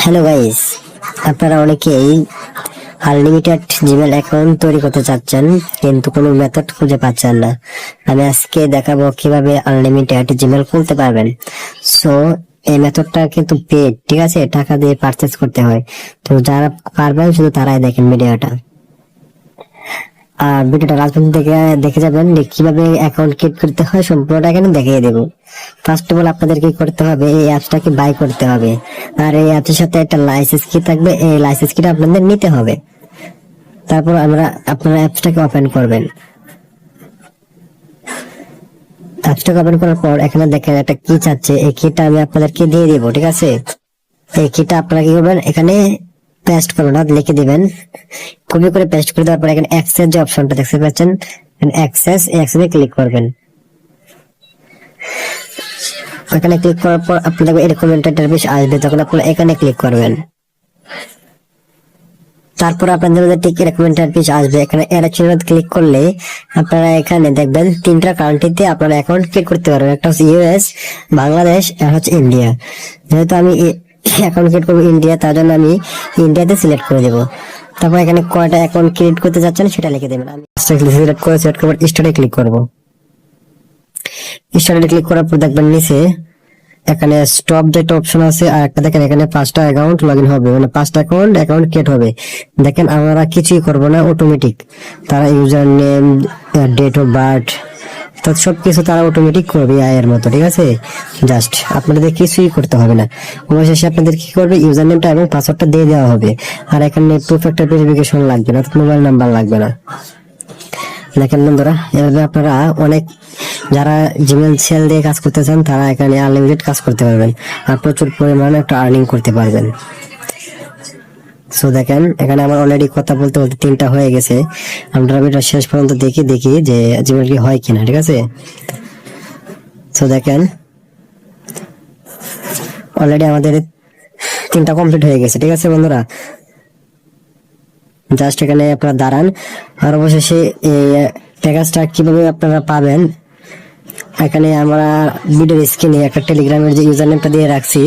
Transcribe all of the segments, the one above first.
Hello guys, আপনারা অনেকেই unlimited Gmail account তৈরি করতে চাচ্ছেন কিন্তু কোনো মেথড খুঁজে পাচ্ছেন না। আমি আজকে দেখাবো কিভাবে আনলিমিটেড জিমেল খুলতে পারবেন। সো এই মেথডটা কিন্তু পেড, ঠিক আছে, টাকা দিয়ে পারচেজ করতে হয়। তো যারা পারবেন শুধু তারাই দেখেন ভিডিওটা। আর ভিডিওটা লাস্ট পর্যন্ত দেখে যাবেন যে কিভাবে অ্যাকাউন্ট ক্রিয়েট করতে হয়, সম্পূর্ণটা এখানে দেখিয়ে দেবো। ফার্স্ট অফ অল আপনাদের কি করতে হবে, এই অ্যাপসটাকে বাই করতে হবে। আর এই অ্যাপসের সাথে একটা লাইসেন্স কি থাকবে, এই লাইসেন্স কিটা আপনাদের নিতে হবে। তারপর আপনারা অ্যাপসটাকে ওপেন করবেন। অ্যাপসটাকে ওপেন করার পর এখানে দেখেন একটা কি চাচ্ছে, এই কিটা আমি আপনাদেরকে দিয়ে দিব, ঠিক আছে। এই কিটা আপনারা কি করবেন, এখানে পেস্ট করবেন, লিখে দিবেন, কপি করে পেস্ট করে দেওয়ার পর এখানে অ্যাক্সেস যে অপশনটা দেখতে পাচ্ছেন, অ্যাক্সেসে ক্লিক করবেন। এখানে ক্লিক করার পর আপনাদের এরকম ইন্টারফেস আসবে, তখন আপনারা এখানে ক্লিক করবেন। তারপর আপনাদের মধ্যে ঠিক এরকম ইন্টারফেস আসবে, এখানে অ্যাড ক্লিক করলে আপনারা এখানে দেখবেন তিনটা কান্ট্রিতে আপনারা অ্যাকাউন্ট ক্রিয়েট করতে পারবেন। একটা হচ্ছে ইউএস, বাংলাদেশ, আর হচ্ছে ইন্ডিয়া। যেহেতু আমি অ্যাকাউন্ট ক্রিয়েট করবো ইন্ডিয়া, তার জন্য আমি ইন্ডিয়াতে সিলেক্ট করে দেবো। তারপর এখানে কয়টা অ্যাকাউন্ট ক্রিয়েট করতে যাচ্ছেন সেটা লিখে দেবেন। আমি সিলেক্ট করে স্টার্টে ক্লিক করবো। স্টার্টে ক্লিক করার পর দেখবেন নিচে এখানে স্টপ যেটা অপশন আছে, আর একটা দেখেন এখানে 5টা অ্যাকাউন্ট লগইন হবে, মানে 5টা অ্যাকাউন্ট ক্রিয়েট হবে। দেখেন আমরা কিছুই করব না, অটোমেটিক তারা user name, date of birth, তো সবকিছু তারা অটোমেটিক করবে এর মতো, ঠিক আছে। জাস্ট আপনাদের কিছুই করতে হবে না। অবশেষে আপনাদের কি করবে, ইউজার নেমটা এবং পাসওয়ার্ডটা দিয়ে দেওয়া হবে। আর এখানে টু ফ্যাক্টর ভেরিফিকেশন লাগবে না, মোবাইল নাম্বার লাগবে না। দেখেন বন্ধুরা, এভাবে আপনারা অনেক যারা জিমেল সেল দিয়ে কাজ করতে চান তারা এখানে আনলিমিটেড কাজ করতে পারবেন আর প্রচুর পরিমাণে একটা আর্নিং করতে পারবেন। সো দেখেন এখানে আমার অলরেডি কথা বলতে বলতে 3টা হয়ে গেছে। আমরা ভিডিও শেষ পর্যন্ত দেখি যে জিমেল কি হয় কিনা, ঠিক আছে। সো দেখেন অলরেডি আমাদের 3টা কমপ্লিট হয়ে গেছে, ঠিক আছে বন্ধুরা। জাস্ট এখানে আপনারা দাঁড়ান। আর অবশেষে এই প্যাকেজটা কিভাবে আপনারা পাবেন, এখানে আমরা ভিডিওর স্ক্রিনে একটা টেলিগ্রামের যে ইউজার নেমটা দিয়ে রাখছি,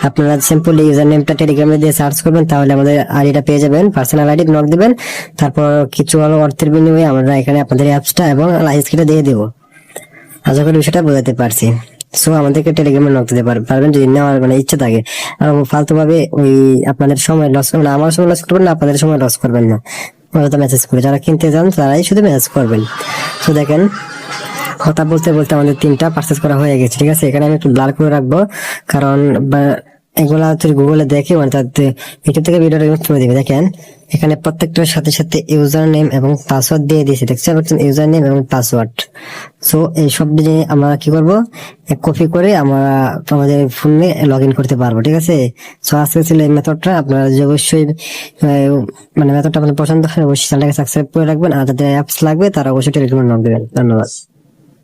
আপনারা সিম্পলি ইউজার নেমটা টেলিগ্রামে দিয়ে সার্চ করবেন, তাহলে আমাদের আইডিটা পেয়ে যাবেন। পার্সোনাল আইডি নক দিবেন, তারপর কিছু অর্থের বিনিময়ে আমরা এখানে আপনাদের অ্যাপসটা এবং লাইসেন্সটা দিয়ে দেবো। আশা করি বিষয়টা বোঝাতে পারছি। সো আমাদেরকে টেলিগ্রামে নক দিতে পারবেন যদি নেওয়ার মানে ইচ্ছা থাকে। আর ফালতু ভাবে ওই আপনাদের সময় লস করবেন না, আমার সময় লস করবেন না, আপনাদের সময় লস করবেন না। মেসেজ করে যারা কিনতে চান তারাই শুধু মেসেজ করবেন। তো দেখেন কথা বলতে বলতে আমাদের 3টা পারচেজ করা হয়ে গেছে, ঠিক আছে। এখানে আমি একটু ব্লার করে রাখবো, কারণ এগুলা তুই গুগলে দেখে মানে ইউটিউব থেকে ভিডিওটা করে দিবে। দেখেন এখানে প্রত্যেকটার সাথে সাথে ইউজার নেম এবং পাসওয়ার্ড দিয়ে দিয়েছে, দেখতে পাচ্ছেন, ইউজার নেম এবং পাসওয়ার্ড। সো এই সব দিয়ে আমরা কি করব, কপি করে আমরা আমাদের ফোনে লগ ইন করতে পারবো, ঠিক আছে। সো আজকে ছিল এই মেথডটা। আপনারা যে অবশ্যই মানে মেথডটা আপনার পছন্দ হয় অবশ্যই চ্যানেলটাকে সাবস্ক্রাইব করে রাখবেন, আর যাদের অ্যাপস লাগবে তারা অবশ্যই টেলিগ্রামে নক দেবেন। ধন্যবাদ।